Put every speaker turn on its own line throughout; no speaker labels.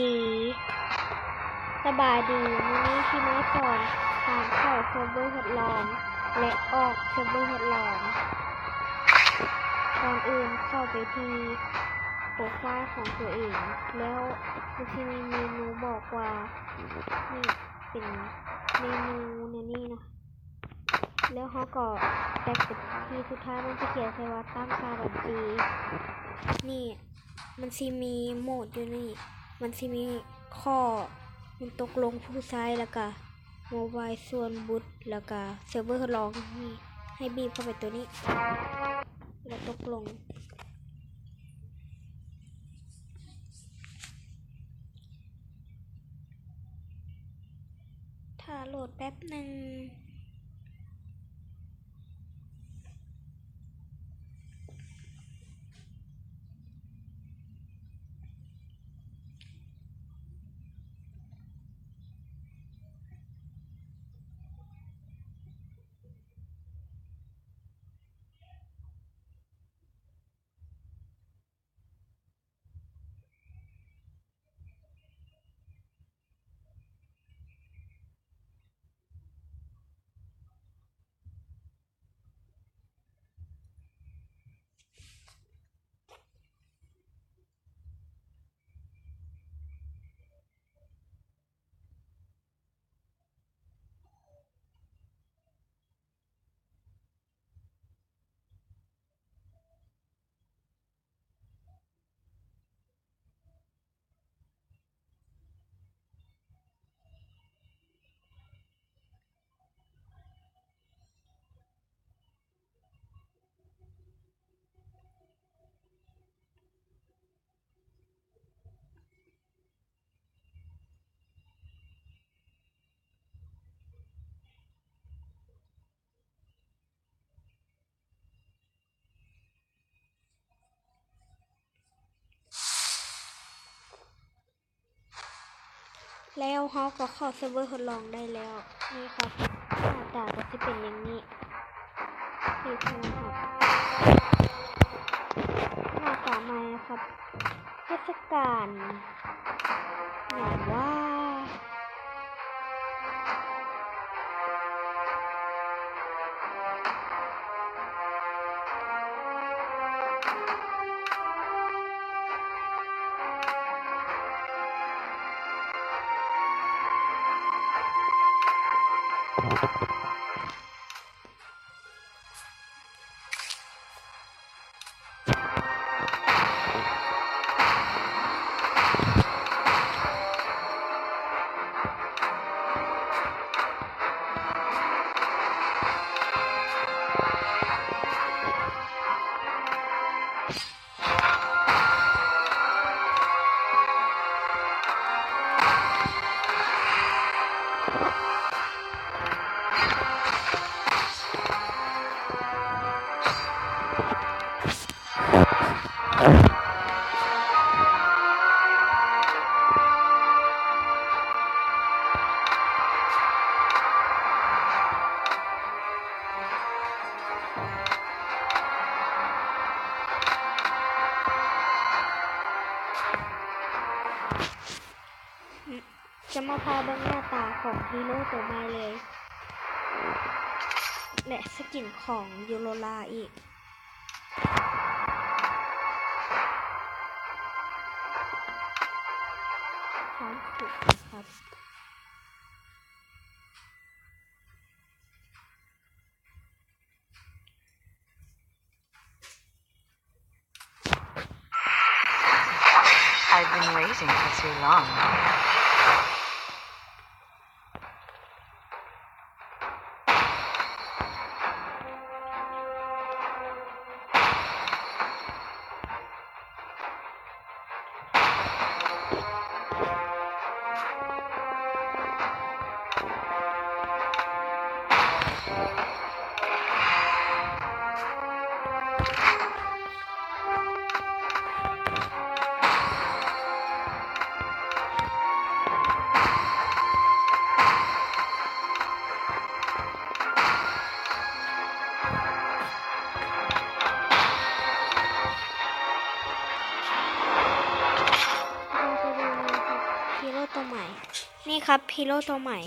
ดีสบายดีมื้อนี้ที่มาสอนการเข้าเซิร์ฟเวอร์ทดลองและออกเซิร์ฟเวอร์ทดลองก่อนอื่นเข้าไปที่โปรไฟล์ของตัวเองแล้วมันจะมีเมนูบอกว่านี่เป็นเมนูนี่นะแล้วเขาก็แตกเป็นที่สุดท้ายมันจะเขียนใส่ว่าตั้งค่าบัญชีนี่มันสิมีโหมดอยู่นี่มันสิมีข้อมันตกลงผู้ใช้แล้วก็โมบายส่วนบุตรแล้วก็เซิร์ฟเวอร์ทดลองนี่ให้บีบเข้าไปตัวนี้แล้วตกลงถ้าโหลดแป๊บหนึ่งแล้วเขาก็เข้าเซิร์ฟเวอร์ทดลองได้แล้วนี่ครับหน้าตาก็จะเป็นอย่างนี้นี่คือหน้าตาใหม่นะครับเทศกาลอย่างว่าจะมาพาเบิ่งหน้าตาของฮีโร่ตัวใหม่เลยและสกินของยูโรลาอีกทั้งสุดนะครับ
I've been waiting for too long.
ตัวใหม่ นี่ครับฮีโร่ตัวใหม่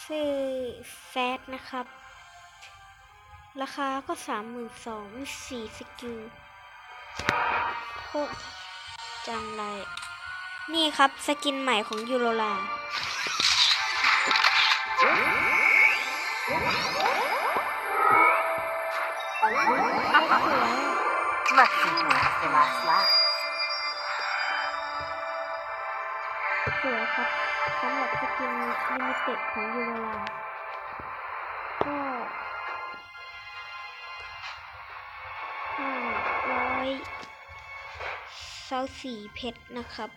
ชื่อแซดนะครับ ราคาก็32,000มี4สกิลโคตรจังไร นี่ครับสกินใหม่ของยูโรลา
Let's see who has the last laugh.
สวยครับสำหรับสกินลิมิเต็ดของยูโรลา ก็524เพชรนะครับ